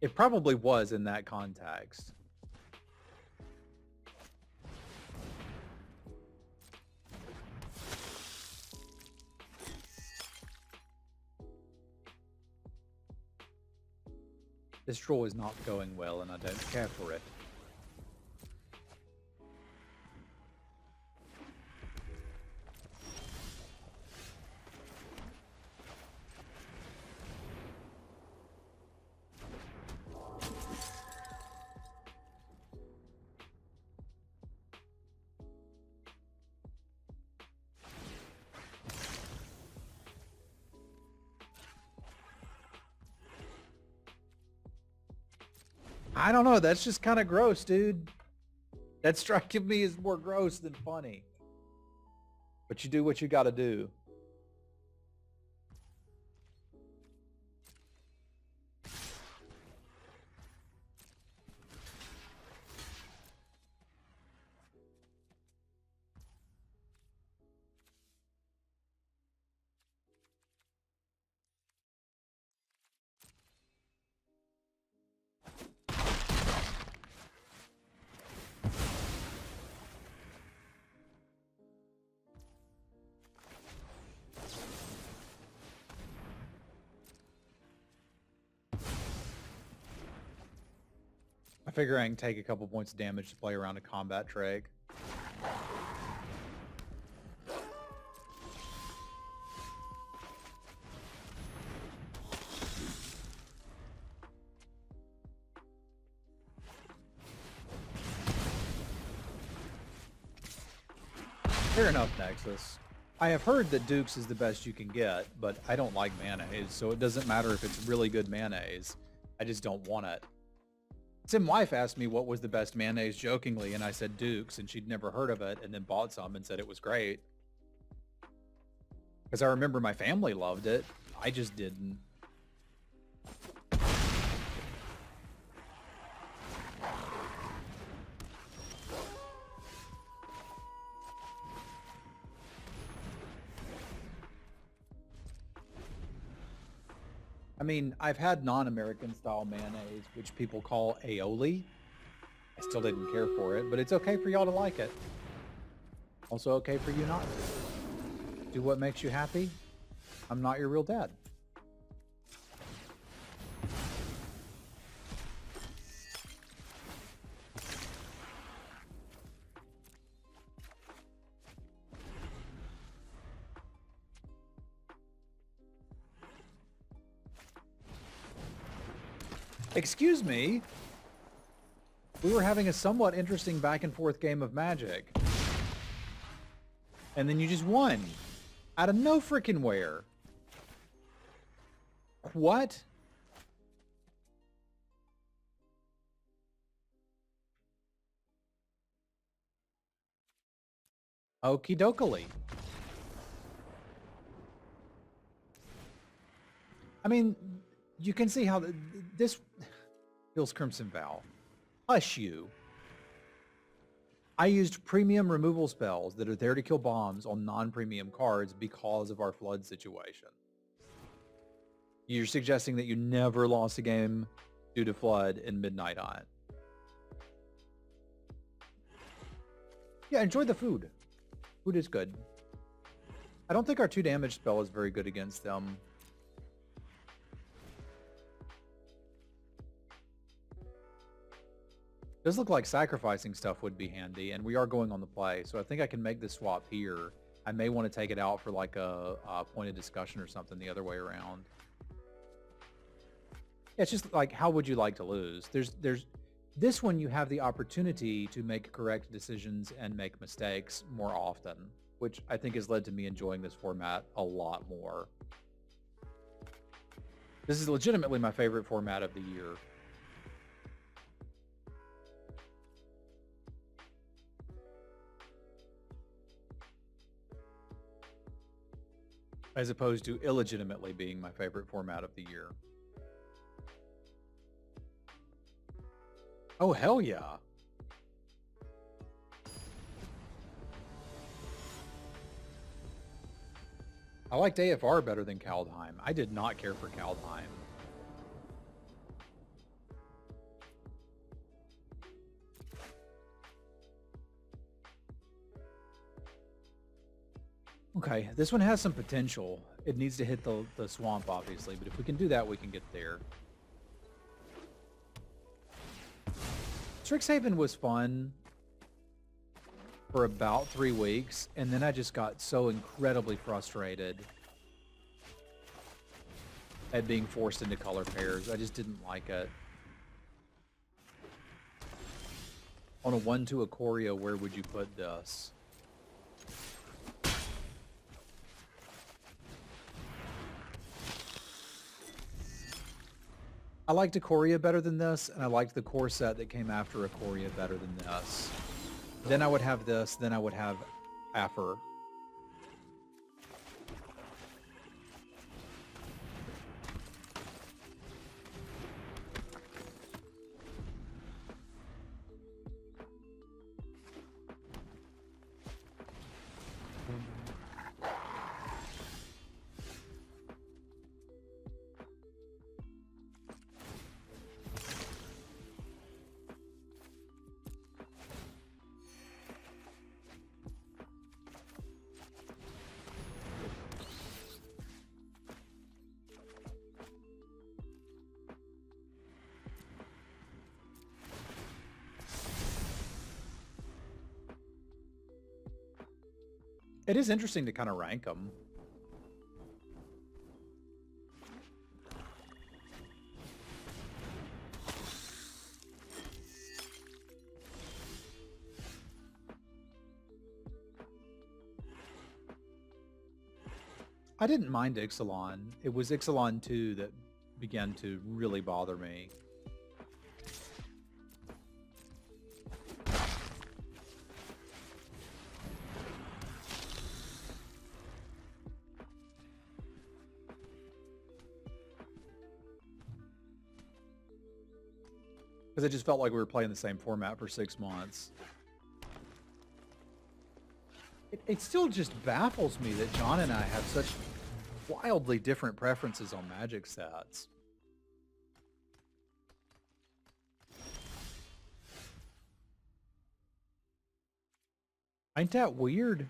It probably was in that context. This draw is not going well, and I don't care for it. I don't know. That's just kind of gross, dude. That striking me is more gross than funny. But you do what you got to do. I figure I can take a couple points of damage to play around a combat trig. Fair enough, Nexus. I have heard that Duke's is the best you can get, but I don't like mayonnaise, so it doesn't matter if it's really good mayonnaise. I just don't want it. Sim wife asked me what was the best mayonnaise jokingly, and I said Duke's, and she'd never heard of it, and then bought some and said it was great. Because I remember my family loved it. I just didn't. I mean, I've had non-American style mayonnaise, which people call aioli. I still didn't care for it, but it's okay for y'all to like it. Also okay for you not to. Do what makes you happy. I'm not your real dad. Excuse me. We were having a somewhat interesting back and forth game of Magic. And then you just won. Out of no freaking where. What? Okie dokie. I mean, you can see how this feels Crimson Vow. Hush you. I used premium removal spells that are there to kill bombs on non-premium cards because of our flood situation. You're suggesting that you never lost a game due to flood in Midnight Hunt. Yeah, enjoy the food. Food is good. I don't think our 2 damage spell is very good against them. Does look like sacrificing stuff would be handy, and we are going on the play, so I think I can make this swap here. I may want to take it out for like a point of discussion or something the other way around. Yeah, it's just like, how would you like to lose? There's this one you have the opportunity to make correct decisions and make mistakes more often, which I think has led to me enjoying this format a lot more. This is legitimately my favorite format of the year. As opposed to illegitimately being my favorite format of the year. Oh, hell yeah. I liked AFR better than Kaldheim. I did not care for Kaldheim. Okay, this one has some potential. It needs to hit the swamp, obviously, but if we can do that, we can get there. Strixhaven was fun for about 3 weeks, and then I just got so incredibly frustrated at being forced into color pairs. I just didn't like it. On a 1-2 Ikoria, where would you put this? I liked Ikoria better than this, and I liked the core set that came after Ikoria better than this. Then I would have this, then I would have Afer. It is interesting to kind of rank them. I didn't mind Ixalan. It was Ixalan 2 that began to really bother me. Because it just felt like we were playing the same format for 6 months. It still just baffles me that John and I have such Wildly different preferences on magic sets. Ain't that weird?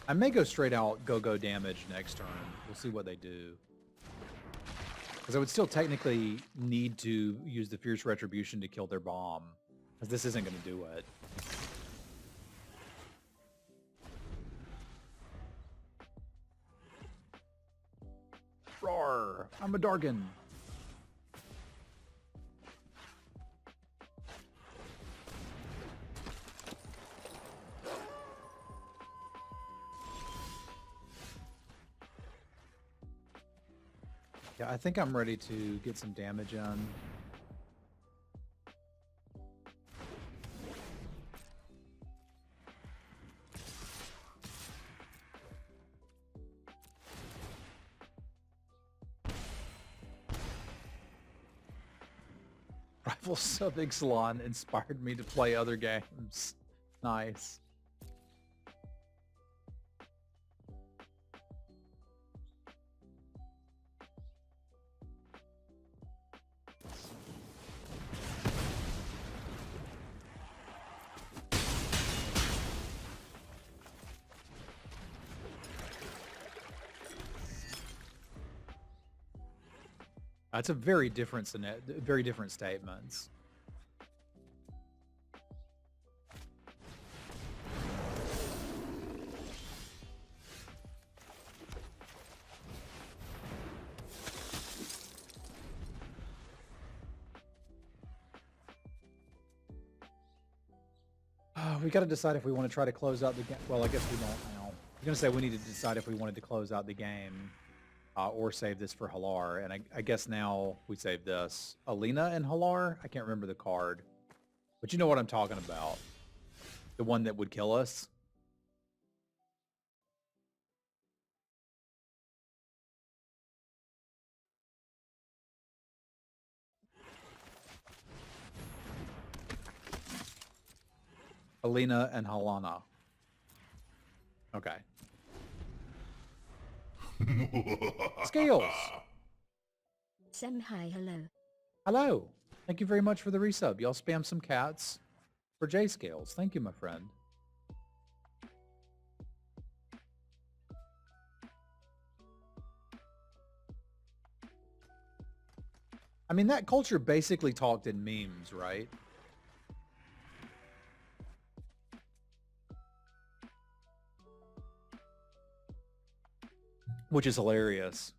I may go straight out go-go damage next turn. We'll see what they do. Because I would still technically need to use the Fierce Retribution to kill their bomb. Because this isn't going to do it. Roar! I'm a Dargan. Yeah, I think I'm ready to get some damage in. Rival Sub Ixalan inspired me to play other games. Nice. That's a very different statements. We got to decide if we want to try to close out the game. Well, I guess we don't now. I'm going to say we need to decide if we wanted to close out the game or save this for Halar. And I guess now we save this. Alina and Halar? I can't remember the card. But you know what I'm talking about. The one that would kill us. Alina and Halana. Okay. Scales. Sem hi, hello. Hello. Thank you very much for the resub. Y'all spam some cats for J Scales. Thank you, my friend. I mean, that culture basically talked in memes, right? Which is hilarious.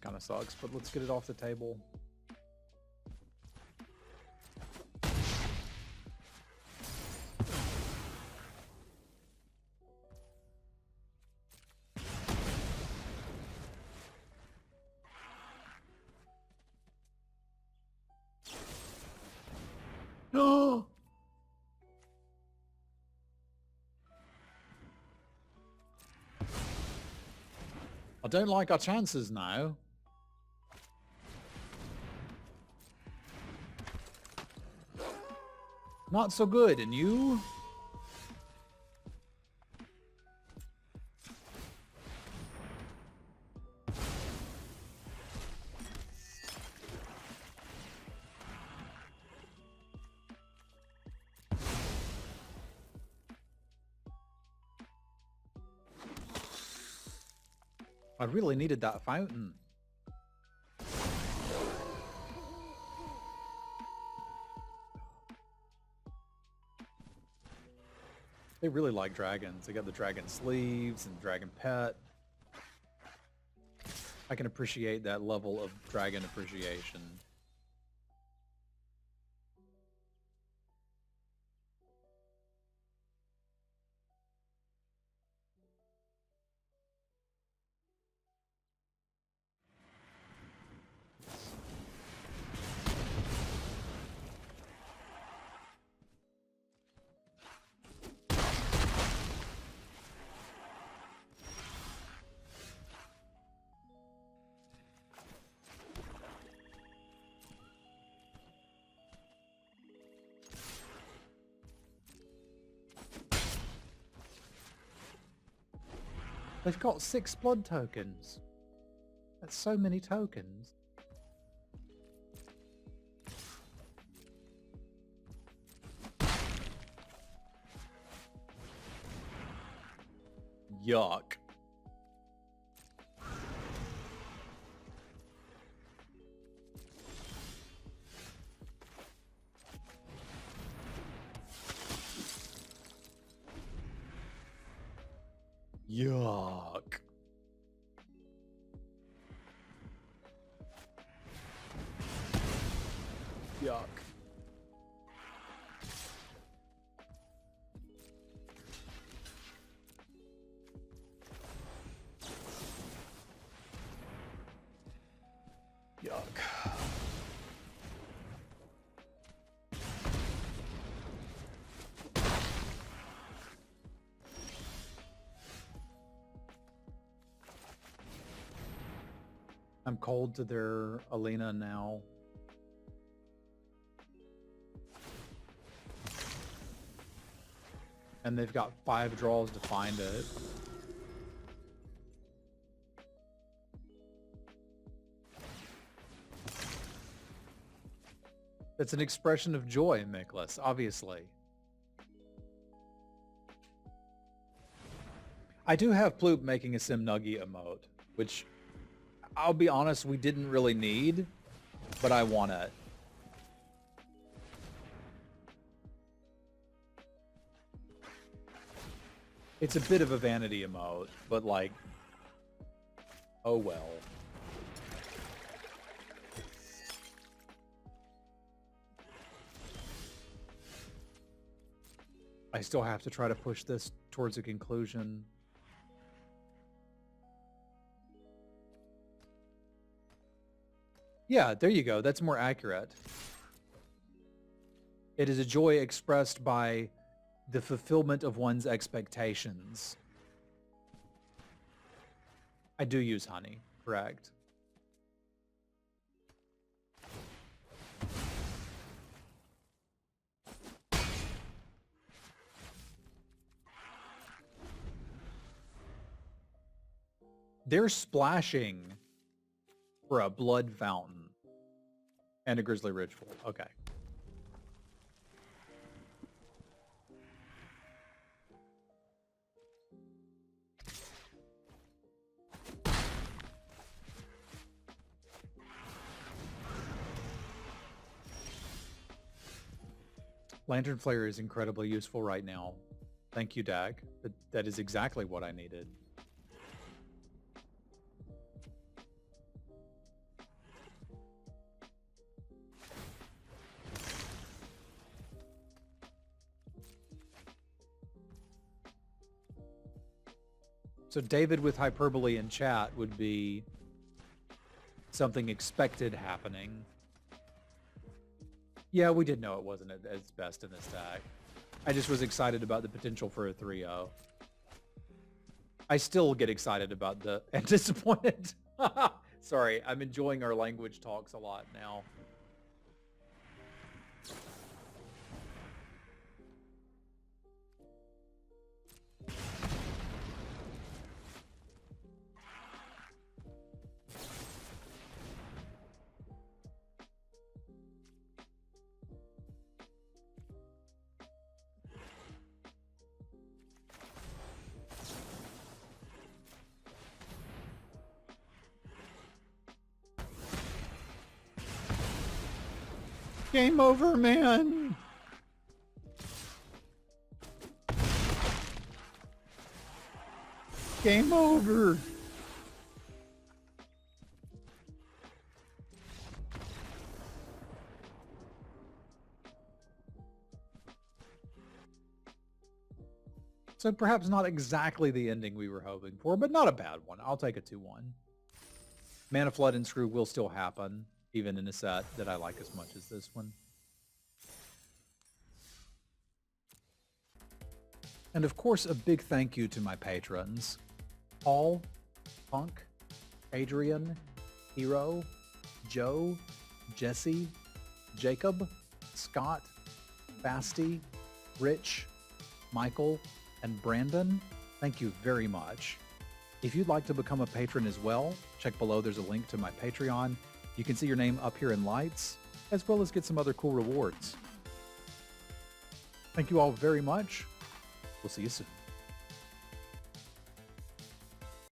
Kind of sucks, but let's get it off the table. No. I don't like our chances now. Not so good, and you? I really needed that fountain. They really like dragons. They got the dragon sleeves and dragon pet. I can appreciate that level of dragon appreciation. They've got 6 blood tokens. That's so many tokens. Yuck. Yuck. Yuck. Yuck. I'm cold to their Alina now. And they've got 5 draws to find it. It's an expression of joy, Miklas, obviously. I do have Ploop making a Simnuggy emote, which I'll be honest, we didn't really need, but I want it. It's a bit of a vanity emote, but like, oh well. I still have to try to push this towards a conclusion. Yeah, there you go. That's more accurate. It is a joy expressed by the fulfillment of one's expectations. I do use honey, correct? They're splashing for a blood fountain and a grizzly ritual. Okay. Lantern Flare is incredibly useful right now. Thank you, Dag. That is exactly what I needed. So David with hyperbole in chat would be something expected happening. Yeah, we did know it wasn't at its best in this deck. I just was excited about the potential for a 3-0. I still get excited about the and disappointed. Sorry, I'm enjoying our language talks a lot now. Game over, man. Game over. So perhaps not exactly the ending we were hoping for, but not a bad one. I'll take a 2-1. Mana Flood and Screw will still happen, even in a set that I like as much as this one. And of course, a big thank you to my patrons. Paul, Punk, Adrian, Hero, Joe, Jesse, Jacob, Scott, Basti, Rich, Michael, and Brandon. Thank you very much. If you'd like to become a patron as well, check below. There's a link to my Patreon. You can see your name up here in lights, as well as get some other cool rewards. Thank you all very much. We'll see you soon.